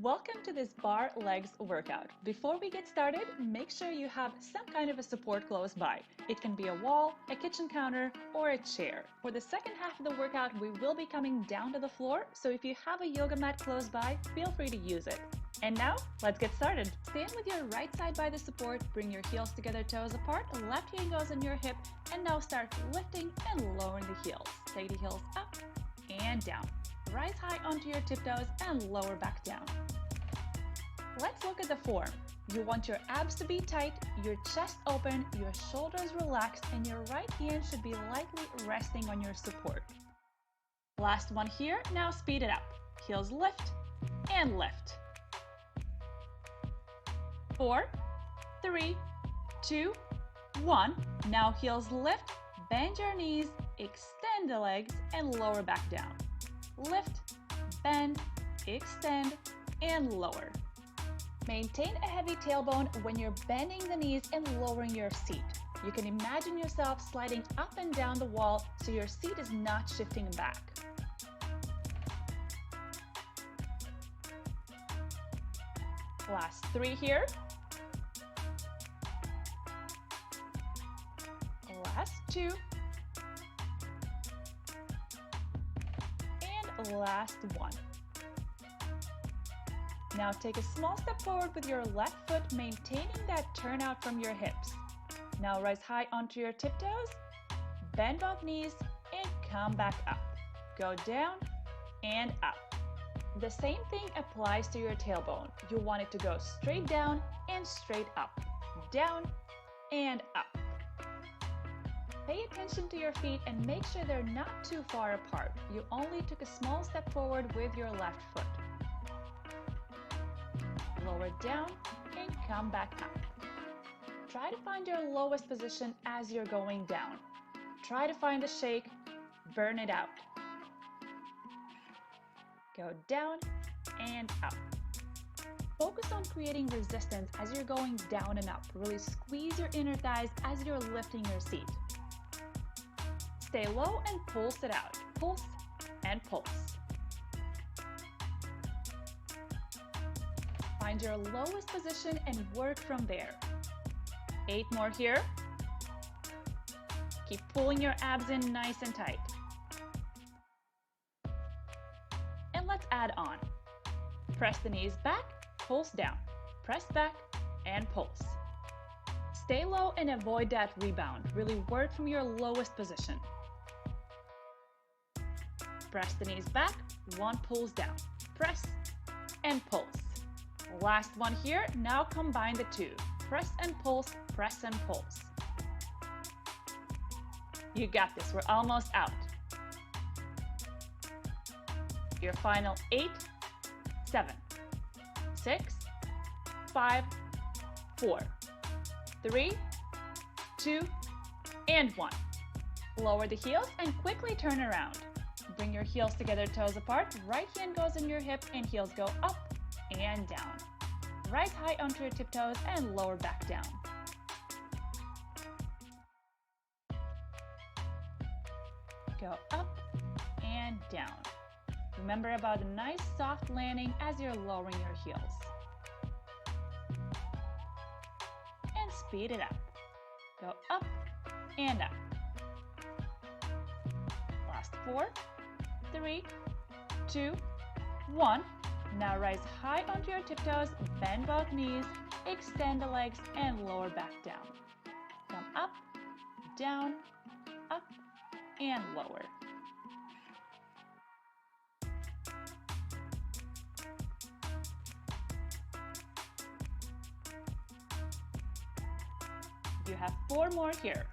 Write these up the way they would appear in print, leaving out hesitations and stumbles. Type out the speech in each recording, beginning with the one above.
Welcome to this bar legs workout. Before we get started, make sure you have some kind of a support close by. It can be a wall, a kitchen counter, or a chair. For the second half of the workout, we will be coming down to the floor, so if you have a yoga mat close by, feel free to use it. And now, let's get started. Stand with your right side by the support, bring your heels together, toes apart, left hand goes on your hip, and now start lifting and lowering the heels. Take the heels up and down. Rise high onto your tiptoes and lower back down. Let's look at the form. You want your abs to be tight, your chest open, your shoulders relaxed, and your right hand should be lightly resting on your support. Last one here, now speed it up. Heels lift and lift. 4, 3, 2, 1. Now heels lift, bend your knees, extend the legs, and lower back down. Lift, bend, extend, and lower. Maintain a heavy tailbone when you're bending the knees and lowering your seat. You can imagine yourself sliding up and down the wall so your seat is not shifting back. Last 3 here. Last 2. And last 1. Now take a small step forward with your left foot, maintaining that turnout from your hips. Now rise high onto your tiptoes, bend both knees, and come back up. Go down and up. The same thing applies to your tailbone. You want it to go straight down and straight up. Down and up. Pay attention to your feet and make sure they're not too far apart. You only took a small step forward with your left foot. Lower down and come back up. Try to find your lowest position as you're going down. Try to find the shake, burn it out. Go down and up. Focus on creating resistance as you're going down and up. Really squeeze your inner thighs as you're lifting your seat. Stay low and pulse it out. Pulse and pulse. Find your lowest position and work from there. 8 more here. Keep pulling your abs in nice and tight. And let's add on. Press the knees back, pulse down. Press back and pulse. Stay low and avoid that rebound. Really work from your lowest position. Press the knees back, 1 pulls down. Press and pulse. Last one here, now combine the 2. Press and pulse, press and pulse. You got this, we're almost out. Your final 8, 7, 6, 5, 4, 3, 2, and 1. Lower the heels and quickly turn around. Bring your heels together, toes apart. Right hand goes in your hip and heels go up and down. Rise high onto your tiptoes and lower back down. Go up and down. Remember about a nice soft landing as you're lowering your heels. And speed it up. Go up and up. Last 4, 3, 2, 1. Now rise high onto your tiptoes, bend both knees, extend the legs, and lower back down. Come up, down, up, and lower. You have 4 more here.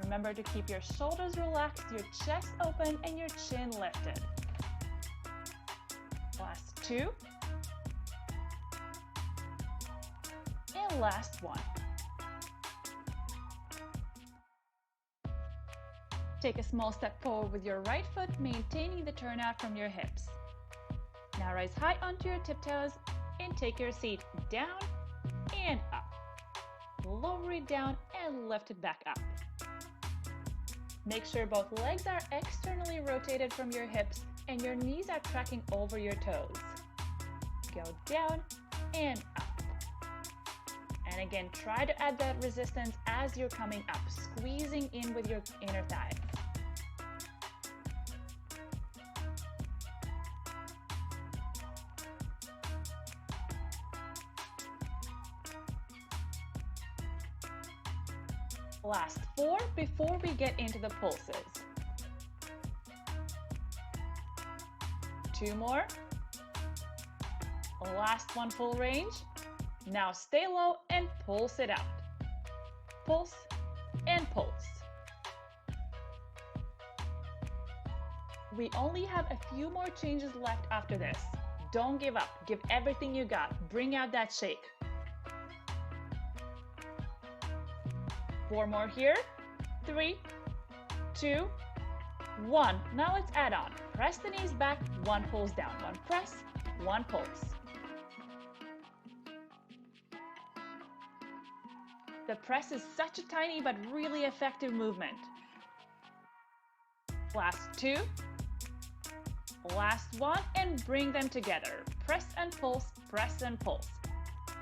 Remember to keep your shoulders relaxed, your chest open, and your chin lifted. Last 2. And last 1. Take a small step forward with your right foot, maintaining the turnout from your hips. Now rise high onto your tiptoes and take your seat down and up. Lower it down and lift it back up. Make sure both legs are externally rotated from your hips and your knees are tracking over your toes. Go down and up. And again, try to add that resistance as you're coming up, squeezing in with your inner thighs. Last 4 before we get into the pulses. 2 more. Last one, full range. Now stay low and pulse it out. Pulse and pulse. We only have a few more changes left after this. Don't give up. Give everything you got. Bring out that shake. 4 more here. 3, 2, 1. Now let's add on. Press the knees back, 1 pulls down. 1 press, 1 pulse. The press is such a tiny but really effective movement. Last 2. Last 1, and bring them together. Press and pulse, press and pulse.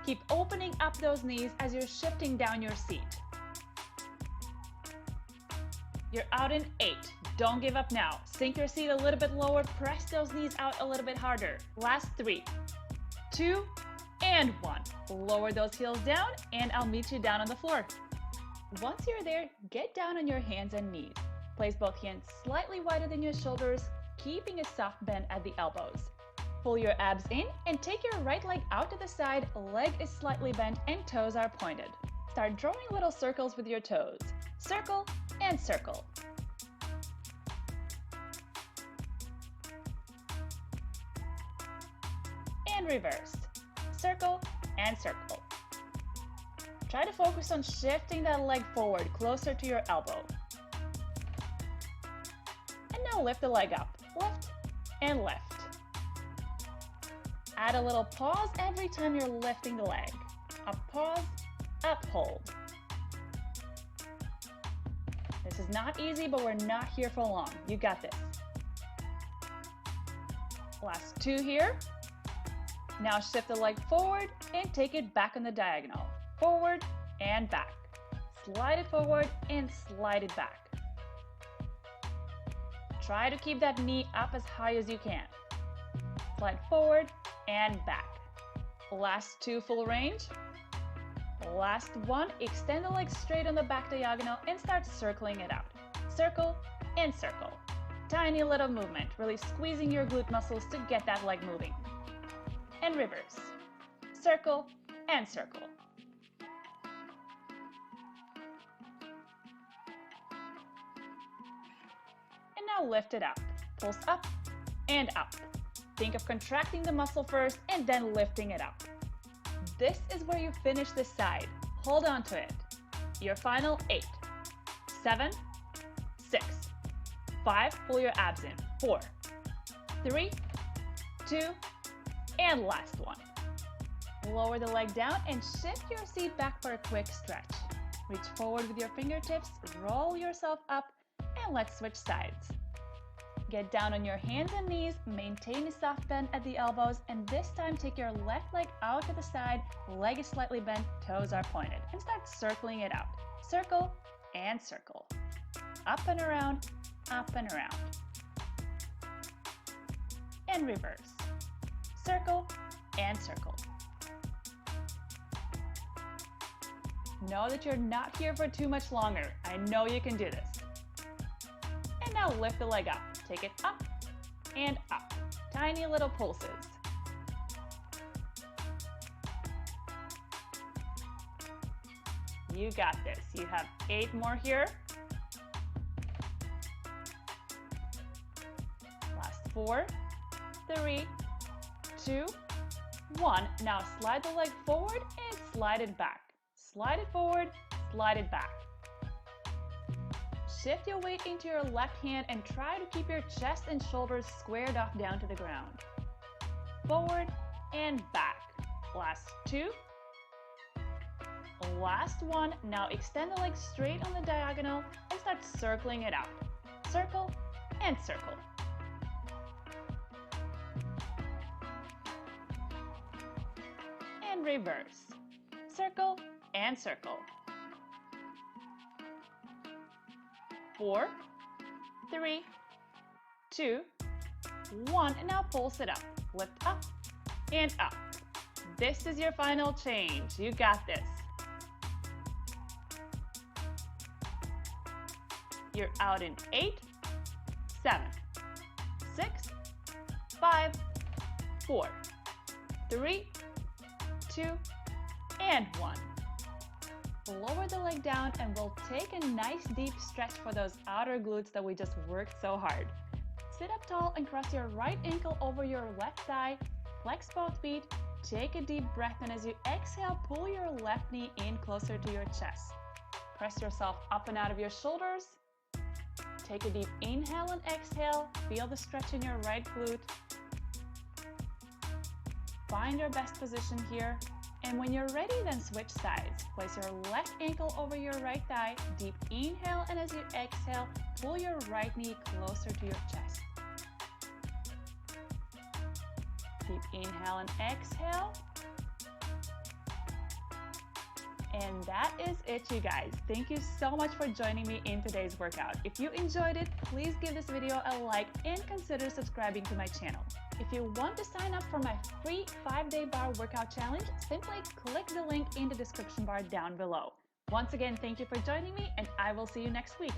Keep opening up those knees as you're shifting down your seat. You're out in 8. Don't give up now. Sink your seat a little bit lower. Press those knees out a little bit harder. Last 3, 2, and 1. Lower those heels down, and I'll meet you down on the floor. Once you're there, get down on your hands and knees. Place both hands slightly wider than your shoulders, keeping a soft bend at the elbows. Pull your abs in and take your right leg out to the side. Leg is slightly bent and toes are pointed. Start drawing little circles with your toes. Circle and circle. And reverse. Circle and circle. Try to focus on shifting that leg forward closer to your elbow. And now lift the leg up. Lift and lift. Add a little pause every time you're lifting the leg. Up pause, up hold. This is not easy, but we're not here for long. You got this. Last 2 here. Now shift the leg forward and take it back on the diagonal. Forward and back. Slide it forward and slide it back. Try to keep that knee up as high as you can. Slide forward and back. Last 2, full range. Last 1, extend the leg straight on the back diagonal and start circling it out. Circle and circle. Tiny little movement, really squeezing your glute muscles to get that leg moving. And reverse. Circle and circle. And now lift it up. Pulse up and up. Think of contracting the muscle first and then lifting it up. This is where you finish this side. Hold on to it. Your final 8, 7, 6, 5, pull your abs in. 4, 3, 2, and last one. Lower the leg down and shift your seat back for a quick stretch. Reach forward with your fingertips, roll yourself up, and let's switch sides. Get down on your hands and knees, maintain a soft bend at the elbows, and this time take your left leg out to the side, leg is slightly bent, toes are pointed, and start circling it out. Circle and circle. Up and around, up and around. And reverse. Circle and circle. Know that you're not here for too much longer. I know you can do this. And now lift the leg up. Take it up and up. Tiny little pulses. You got this. You have 8 more here. Last 4, 3, 2, 1. Now slide the leg forward and slide it back. Slide it forward, slide it back. Shift your weight into your left hand and try to keep your chest and shoulders squared off down to the ground. Forward and back. Last 2. Last 1. Now extend the leg straight on the diagonal and start circling it out. Circle and circle. reverse. Circle and circle. 4, 3, 2, 1. And now pulse it up. Lift up and up. This is your final change. You got this. You're out in 8, 7, 6, 5, 4, 3, 2, and 1. Lower the leg down and we'll take a nice deep stretch for those outer glutes that we just worked so hard. Sit up tall and cross your right ankle over your left thigh. Flex both feet. Take a deep breath, and as you exhale, pull your left knee in closer to your chest. Press yourself up and out of your shoulders. Take a deep inhale and exhale. Feel the stretch in your right glute. Find your best position here. And when you're ready, then switch sides. Place your left ankle over your right thigh. Deep inhale, and as you exhale, pull your right knee closer to your chest. Deep inhale and exhale. And that is it, you guys. Thank you so much for joining me in today's workout. If you enjoyed it, please give this video a like and consider subscribing to my channel. If you want to sign up for my free 5-day bar workout challenge, simply click the link in the description bar down below. Once again, thank you for joining me, and I will see you next week.